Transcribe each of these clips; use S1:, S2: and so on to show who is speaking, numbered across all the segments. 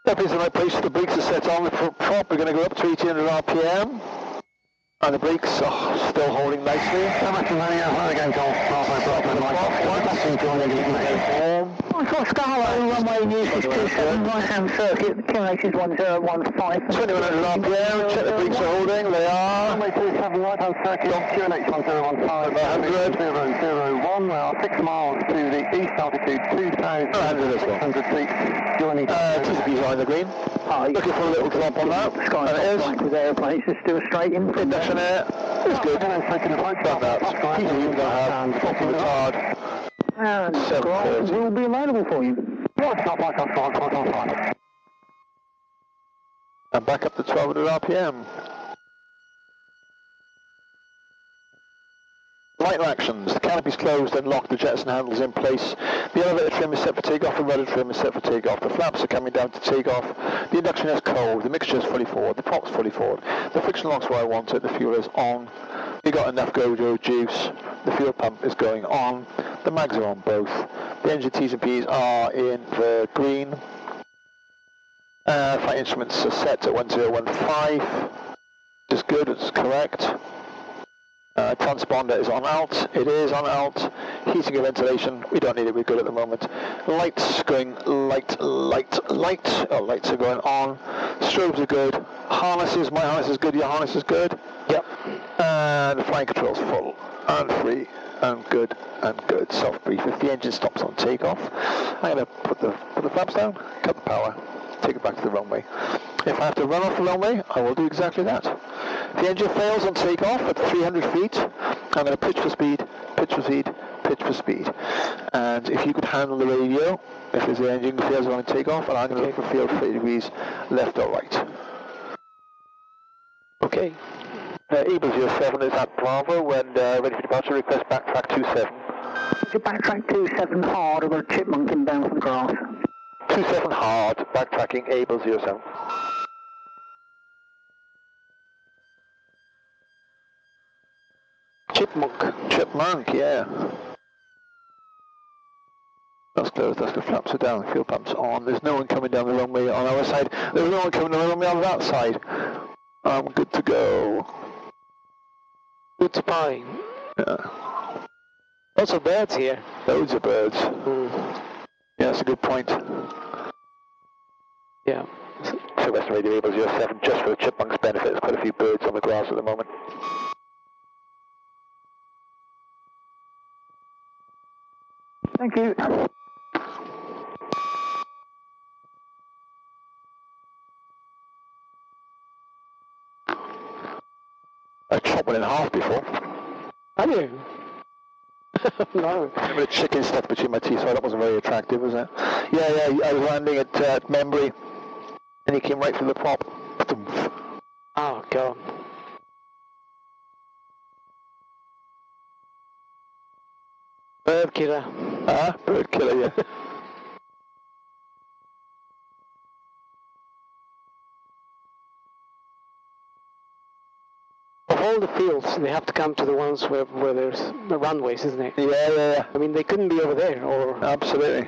S1: That is the right place. The brakes are set on the prop. We're going to go up to 1800 RPM. And the brakes are still holding nicely.
S2: Again, Cole. Michael Scarlow, runway uses 27, right-hand circuit, QH is 1015.
S1: 2100 RPM, check the brakes are holding, they are.
S2: Runway 27, right-hand circuit, QNH 1015. 100, we are 6 miles to the east, altitude 2,600 feet.
S1: TCP's on the green.
S2: Hi.
S1: Looking for a little drop on that.
S2: Sky
S1: and it is.
S2: With aeroplanes, it's still straight in.
S1: Induction air. It's good. Done that. TCP going to have 40 retard.
S2: And scrolls will be available for you.
S1: And back up to 1200 RPM. Vital actions. The canopy's closed and locked, the jettison handles in place. The elevator trim is set for takeoff, the rudder trim is set for takeoff. The flaps are coming down to takeoff. The induction air is cold, the mixture is fully forward, the prop's fully forward. The friction lock's where I want it, the fuel is on. We got enough Gojo juice. The fuel pump is going on. The mags are on both. The engine T's and P's are in the green. Flight instruments are set at 1015. Which is good, it's correct. Transponder is on alt, it is on alt. Heating and ventilation, we don't need it, we're good at the moment. Lights going light. Oh, lights are going on. Strobes are good. Harnesses, my harness is good, your harness is good. Yep. And the flying controls full and free and good and good. Soft brief. If the engine stops on takeoff, I'm going to put the flaps down, cut the power, take it back to the runway. If I have to run off the runway, I will do exactly that. If the engine fails on takeoff at 300 feet, I'm going to pitch for speed, pitch for speed, pitch for speed. And if you could handle the radio, if the engine fails on takeoff, and I'm going to look for field 30 degrees left or right. Okay. Able 07 is at Bravo, when ready for departure, request backtrack 27.
S2: Backtrack 27 hard, I've got a chipmunk inbound from the grass.
S1: 27 hard, backtracking Able 07. Chipmunk, yeah. That's closed, that's the flaps are down, fuel pumps on. There's no one coming down the runway on our side. There's no one coming down the runway on that side. I'm good to go.
S3: Good to buy.
S1: Yeah.
S3: Lots of birds here.
S1: Loads of birds. Yeah, that's a good point.
S3: Yeah.
S1: Turweston Radio Able 07, just for the chipmunk's benefit, there's quite a few birds on the grass at the moment.
S2: Thank you.
S1: I chopped one in half before.
S3: Have you? No.
S1: A bit of chicken stuck between my teeth, so that wasn't very attractive, was it? Yeah, I was landing at Membry, and he came right through the prop.
S3: Oh, God. Bird killer.
S1: Bird killer, yeah.
S3: Of all the fields, they have to come to the ones where there's the runways, isn't it?
S1: Yeah.
S3: I mean, they couldn't be over there, or...
S1: Absolutely.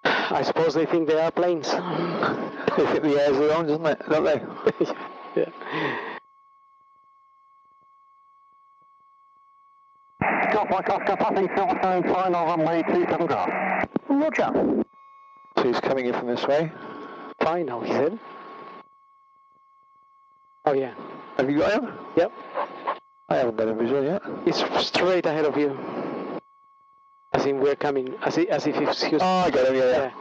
S3: I suppose they think they are planes.
S1: They think the air's their own, don't they?
S3: Yeah.
S2: Mike Oscar, passing Silverstone, final runway 27 grass. Roger.
S1: So he's coming in from this way.
S3: Final, he said. Oh, yeah.
S1: Have you got him?
S3: Yep.
S1: I haven't got him visual yet.
S3: It's straight ahead of you. As in we're coming, as if he was...
S1: Oh, I got him, yeah.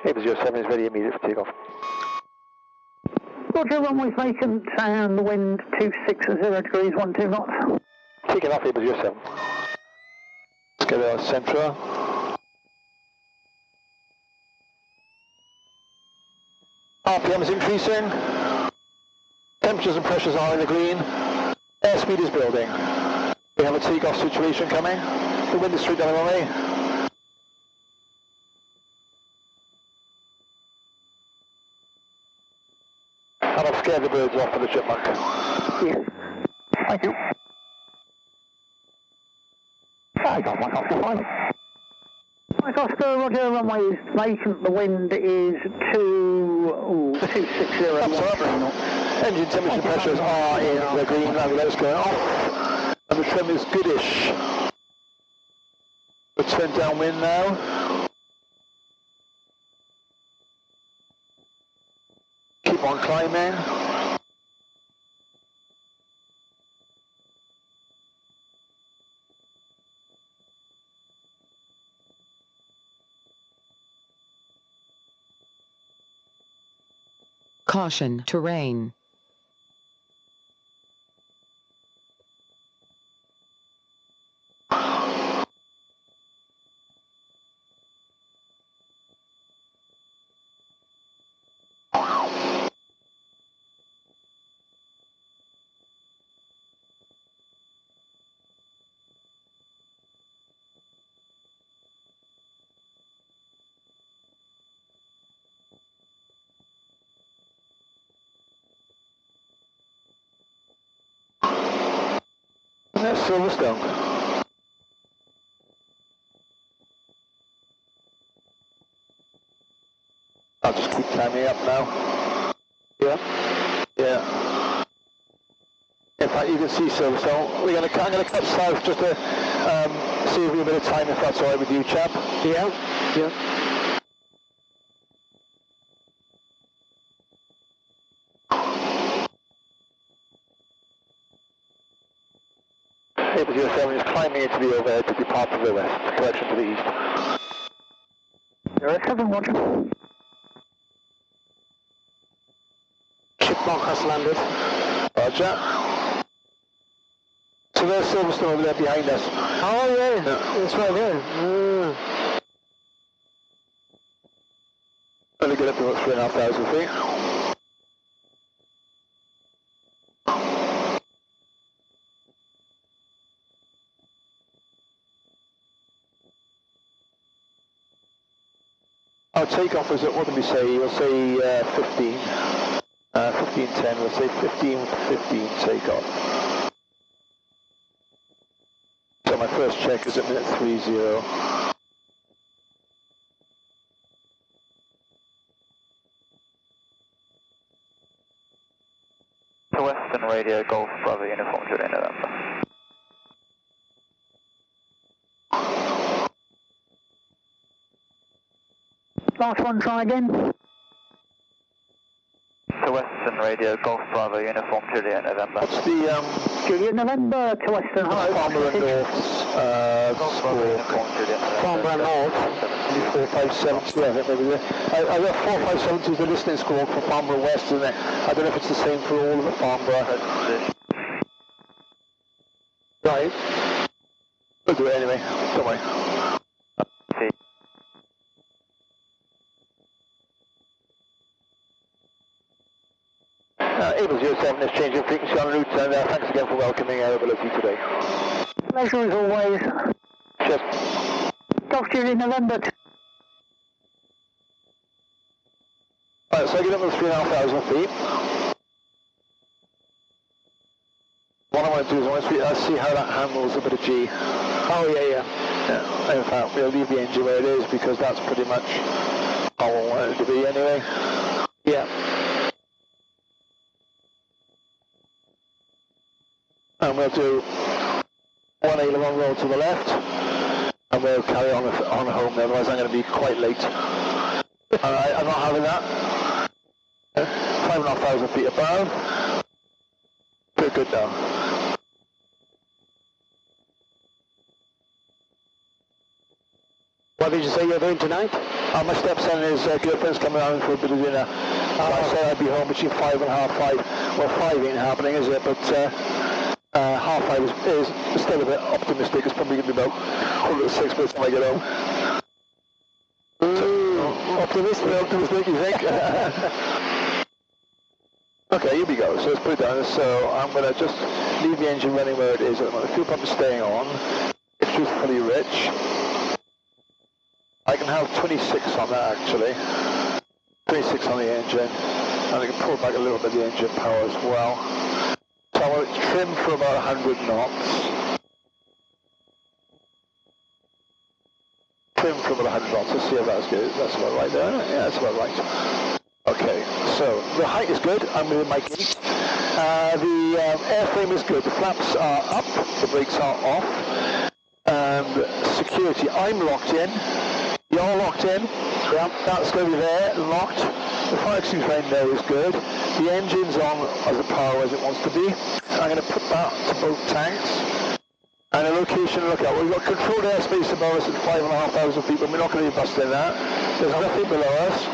S1: Able 07 is ready immediate for takeoff.
S2: Roger, runway vacant and the wind 260 degrees, 12 knots.
S1: Taking off Able 07. Let's get our Centra. RPM is increasing. Temperatures and pressures are in the green. Airspeed is building. We have a takeoff situation coming. The wind is straight down our way. And I've scared the birds off for the chipmunk.
S2: Yes. Thank you. I got Mike Oscar 5. Mike Oscar, Roger, runway is vacant. The wind is 260.
S1: Engine temperature pressures are in the green, and let's go off. And the trim is goodish. We'll turn downwind now. Keep on climbing.
S4: Caution, terrain.
S1: That's Silverstone. I'll just keep climbing up now. Yeah. Yeah. In fact, you can see Silverstone. I'm going to cut south just to save you a bit of time, if that's all right with you, chap.
S3: Yeah, yeah.
S1: Able 07 is climbing into the overhead to depart to the west, correction to the east.
S2: 07, Roger.
S3: Chipmunk has landed.
S1: Roger. So there's Silverstone over there behind us.
S3: Oh yeah, it's right there.
S1: Only get up to about 3,500 feet. Our takeoff is at, what did we say? We'll say 15. 15:10, we'll say 15:15 takeoff. So my first check is at minute 30.
S5: Turweston radio, Golf Bravo Uniform Juliet November.
S2: Last one, try again.
S5: Turweston radio, Golf Bravo Uniform Juliet November.
S1: What's the
S2: Juliet November to Western High.
S1: Farnborough North's
S5: Golf Bravo Uniform Juliet November.
S1: Farnborough North, 4570, I think maybe. I got 4570 is the listening score for Farnborough West, isn't it? I don't know if it's the same for all of the Farnborough. Right. We'll do it anyway, don't worry. Able 07 is changing frequency en route, and thanks again for welcoming Airability today.
S2: Pleasure as always.
S1: Cheers.
S2: Golf Juliet November.
S1: Right, so I get up to 3,500 feet. What I want to do is I want to see how that handles a bit of G.
S3: Oh yeah.
S1: In fact, we'll leave the engine where it is because that's pretty much how I want it to be anyway.
S3: Yeah.
S1: And we'll do one aileron roll to the left, and we'll carry on home, otherwise I'm going to be quite late. Alright, I'm not having that. 5,500 feet above. We're good now.
S3: What did you say you're doing tonight?
S1: My stepson and his girlfriend's coming around for a bit of dinner. So I said I'd be home between 5 and half 5. Well, 5 ain't happening, is it? But half 5 is still a bit optimistic. It's probably going to be about 6 by the time I get home.
S3: Optimistic,
S1: you think? Okay, here we go. So let's put it down. So I'm going to just leave the engine running where it is at the moment. The fuel pump is staying on. It's fully rich. I can have 26 on that actually. 26 on the engine. And I can pull back a little bit of the engine power as well. So I want it trimmed for about 100 knots. Trimmed for about 100 knots. Let's see if that's good. That's about right there. Yeah, that's about right. Okay, so the height is good. I'm within my gate. The airframe is good. The flaps are up. The brakes are off. And security, I'm locked in. You're locked in. Yeah, that's going to be there, locked. The fire extinguisher I know is good. The engine's on as the power as it wants to be. I'm going to put that to both tanks. And the location, look out, we've got controlled airspace above us at 5,500 feet, but we're not going to be busting that. There's nothing below us.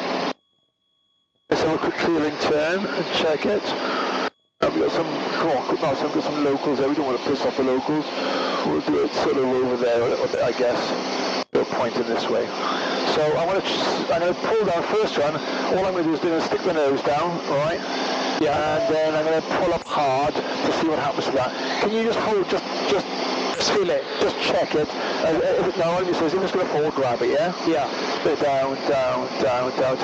S1: Let's have a quick trailing turn and check it. We've got some locals there. We don't want to piss off the locals. We'll do it sort of over there a little bit, I guess. We'll point it this way. So I'm going to pull down first run. All I'm going to do is stick the nose down, right? Yeah. And then I'm going to pull up hard to see what happens to that. Can you just hold, just feel it, just check it. Now, it says if it's going to fall, grab it, yeah? Yeah. Put it down to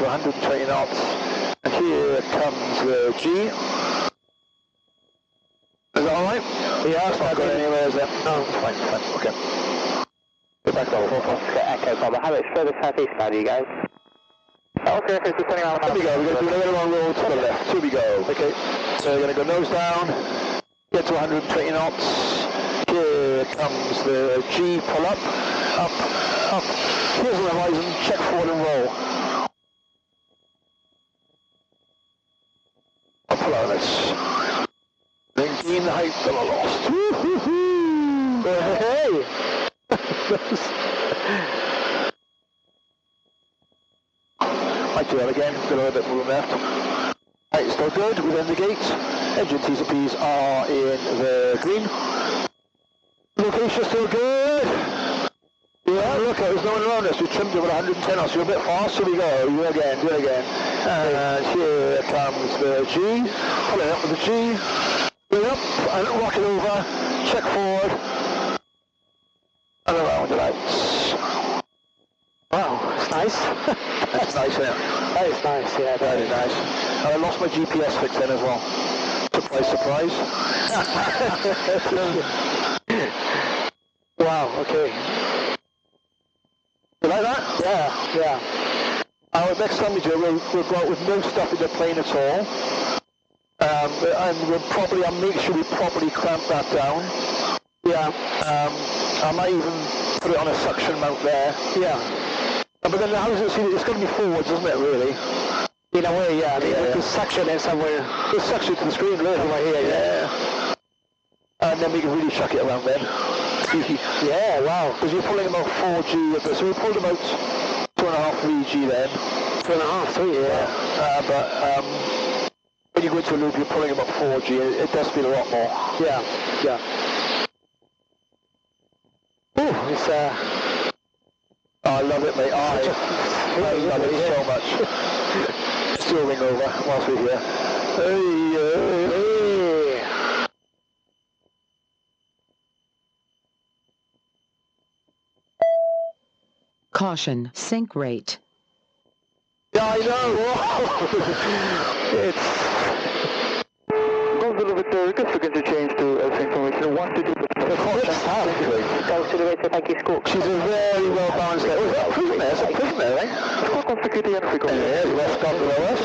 S1: 120 knots. And here comes the G. Is that alright? Yeah, it's not going anywhere, is it? No, it's fine, okay. Get back down, 4
S2: Echo Bravo. How much further southeast now do you go? Okay, if it's 20 miles.
S1: Here we go, we're going to do another one roll to the left. Here we go. Okay, so we're going to go nose down, get to 120 knots. Here comes the G, pull up. Here's the horizon, check forward and roll. I'll pull out this. Then gain the height that I lost. Woo-hoo-hoo! Hey! Might do that again, got a little bit more left. Height is still good within the gate. Engine T's and P's are in the green. Location still good. Yeah, look, there's no one around us. We trimmed it with 110 knots. You're a bit fast. Here we go. Do it again. And here comes the G. Pull it up with the G. Go up and rock it over. Check forward. And around it out. Wow, it's nice. That's nice, isn't it? That is nice, yeah. Very nice. And I lost my GPS fix then as well. Surprise. Wow, okay. You like that? Yeah. Next time we do it, we'll go out with no stuff in the plane at all. And I'll make sure we properly clamp that down. Yeah. I might even put it on a suction mount there. Yeah. But then how does it see? It's going to be forwards, isn't it, really? In a way, yeah. The suction is somewhere. The suction to the screen, really. Somewhere here, yeah. And then we can really chuck it around then. Yeah, wow. Because you're pulling about 4G of this. So we pulled about 2.5 3G then. 2.5, 3, yeah. But when you go into a loop, you're pulling about 4G. It does feel a lot more. Yeah. Ooh, it's oh, I love it, mate. I love it so much. Still ring over whilst we're here. Hey.
S4: Caution, sink rate.
S1: Yeah, I know. It's
S2: Goes a little bit difficult to change to information. What to do with the caution? Goes to the way to thank you, Scoop.
S1: She's a very well balanced lady. Oh, is that a prisoner? It's a prisoner, eh?
S2: Scoop on security and Africa.
S1: Yeah, Westcott below us.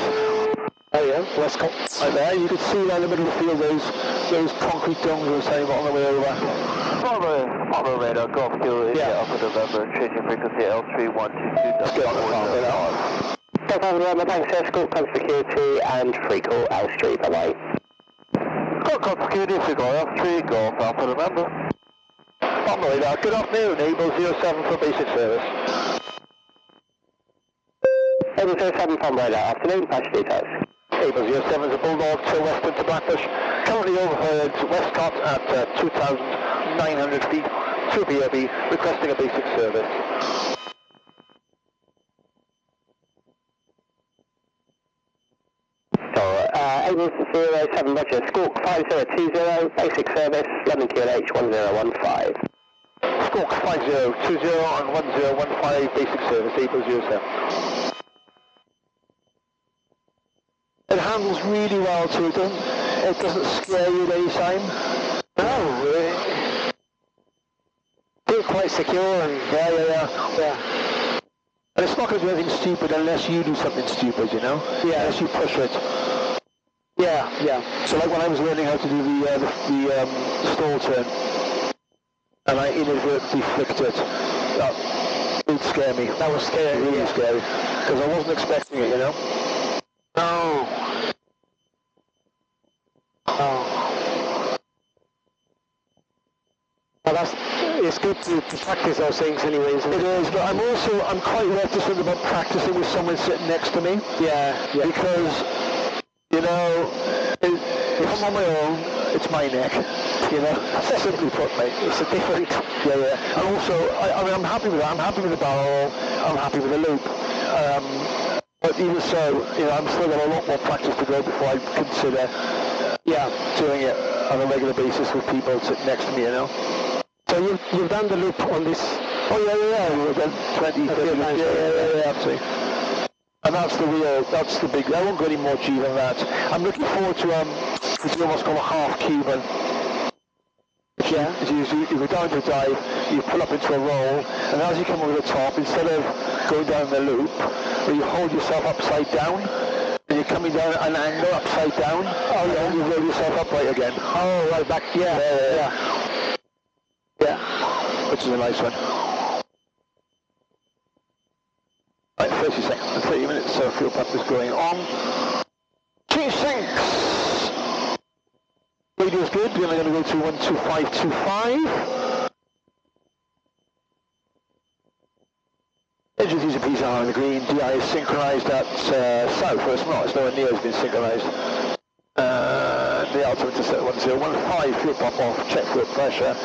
S1: Oh yeah, Westcott. Right there, you can see there in the middle of the field those concrete domes we were saying about on the way over.
S5: Follow radar, Golf Kilo, Alpha November, changing frequency L3122.
S1: Let's get on the farm bit out.
S2: Alpha November, thanks, Scoop, come security and free call L3, bye-bye.
S5: Golf security, free call L3, Golf Alpha November.
S1: On the radar, good afternoon, Able 07 for basic service.
S2: Able 07 from radar, afternoon, patch details.
S1: Able 07 is a Bulldog, Turweston to Blackbush. Currently overheard Westcott at 2,900 feet, 2 PRB, requesting a basic service.
S2: So, Able 07 Roger, Squawk 5020, basic service, London QNH 1015.
S1: Squawk 5020 and 1015, basic service, April 07. It handles really well too, it doesn't scare you at any time.
S3: No, it's quite secure and
S1: Yeah. And it's not going to do anything stupid unless you do something stupid, you know?
S3: Yeah.
S1: Unless you push it.
S3: Yeah.
S1: So like when I was learning how to do the stall turn, and I inadvertently flicked it, that would scare me. That was scary, really scary. Because I wasn't expecting it, you know?
S3: No. Well, it's good to practice those things anyways.
S1: It is, but I'm quite reticent about practicing with someone sitting next to me.
S3: Yeah.
S1: Because, you know, if I'm on my own, it's my neck. You know, simply put, mate. It's a different. Yeah. And also, I mean, I'm happy with that. I'm happy with the barrel. I'm happy with the loop. But even so, you know, I'm still got a lot more practice to go before I consider, doing it on a regular basis with people sitting next to me. You know.
S3: So you've done the loop on this?
S1: Oh yeah. We've done 20, 30 times. Yeah, absolutely. And that's the big. I won't go any more G than that. I'm looking forward to doing what's called a half Cuban. Yeah. You go down to dive, you pull up into a roll, and as you come over the top, instead of going down the loop, where you hold yourself upside down, and you're coming down at an angle upside down, and then you roll yourself upright again.
S3: Oh, right back. Yeah.
S1: Which is a nice one. Right, 30 seconds, 30 minutes, so fuel pump is going on. Change tanks! Radio's good, we're going to go to 12525. Engine user piece on the green, DI is synchronized at south, well it's not, it's nowhere near has been synchronized. The altimeter set 1015, fuel pump off, check fuel pressure.